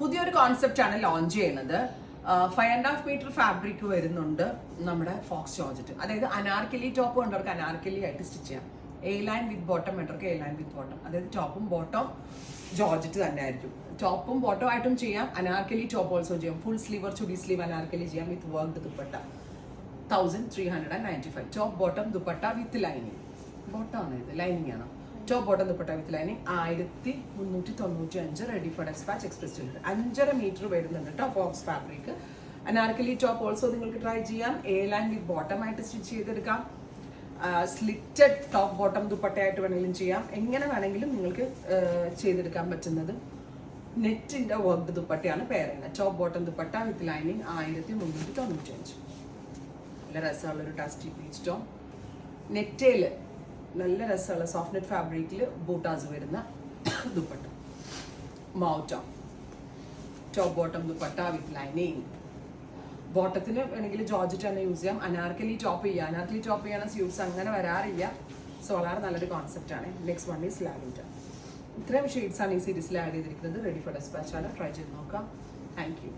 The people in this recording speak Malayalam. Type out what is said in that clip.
പുതിയൊരു കോൺസെപ്റ്റ് ആണ് ലോഞ്ച് ചെയ്യുന്നത്. 5.5 മീറ്റർ ഫാബ്രിക് വരുന്നുണ്ട് നമ്മുടെ ഫോക്സ് ജോർജറ്റ്. അതായത് അനാർക്കലി ടോപ്പ് വേണ്ടവർക്ക് അനാർക്കലി ആയിട്ട് സ്റ്റിച്ച് ചെയ്യാം. എ ലൈൻ വിത്ത് ബോട്ടം വേണ്ടവർക്ക് എ ലൈൻ വിത്ത് ബോട്ടം. അതായത് ടോപ്പും ബോട്ടം ജോർജറ്റ് തന്നെ ആയിരിക്കും. ടോപ്പും ബോട്ടം ആയിട്ടും ചെയ്യാം, അനാർക്കലി ടോപ്പ് ഓൾസോ ചെയ്യാം. Full sleeve chudi sleeve anarkali ചെയ്യാം with worked dupatta. 1395. Top bottom dupatta with lining. Bottom ആണ് ഇത്, ലൈനിങ് ആണ്. Top bottom dupatta with lining 1395. Ready for despatch, express delivery. 5.5 metre വരുന്നുണ്ട് കേട്ടോ faux fabric. Anarkali top also നിങ്ങൾക്ക് ട്രൈ ചെയ്യാം. എ ലൈൻ വിത്ത് ബോട്ടം ആയിട്ട് സ്റ്റിച്ച് ചെയ്തെടുക്കാം. സ്ലിറ്റഡ് ടോപ്പ് ബോട്ടം ദുപ്പട്ടയായിട്ട് വേണമെങ്കിലും ചെയ്യാം. എങ്ങനെ വേണമെങ്കിലും നിങ്ങൾക്ക് ചെയ്തെടുക്കാൻ പറ്റുന്നത്. നെറ്റിന്റെ വർക്ക്ഡ് ദുപ്പട്ടയാണ് പേരുന്നത്. Top bottom dupatta with lining 1395. നല്ല രസമുള്ളൊരു ടസ്റ്റി പീച്ച് ടോം. നെറ്റയില് നല്ല രസമുള്ള സോഫ്റ്റ് നെറ്റ് ഫാബ്രിക്കിൽ ബൂട്ടാസ് വരുന്ന ദുപ്പട്ട. മൗട്ട top bottom dupatta with lining. ബോട്ടത്തിന് വേണമെങ്കിൽ ജോർജറ്റ് തന്നെ യൂസ് ചെയ്യാം. അനാർക്കലി ടോപ്പ് ചെയ്യാം. അനാർക്കലി ടോപ്പ് ചെയ്യാൻ സ്യൂട്ട്സ് അങ്ങനെ വരാറില്ല. സോ വളരെ നല്ലൊരു കോൺസെപ്റ്റ് ആണ്. Next one is lavender. ഇത്രയും ഷെയ്ഡ്സ് ആണ് ഈ സീരീസിൽ ആഡ് ചെയ്തിരിക്കുന്നത്. റെഡി ഫോർ ഡെസ്പാച്ച് ആണ്. ട്രൈ ചെയ്ത് നോക്കാം. Thank you.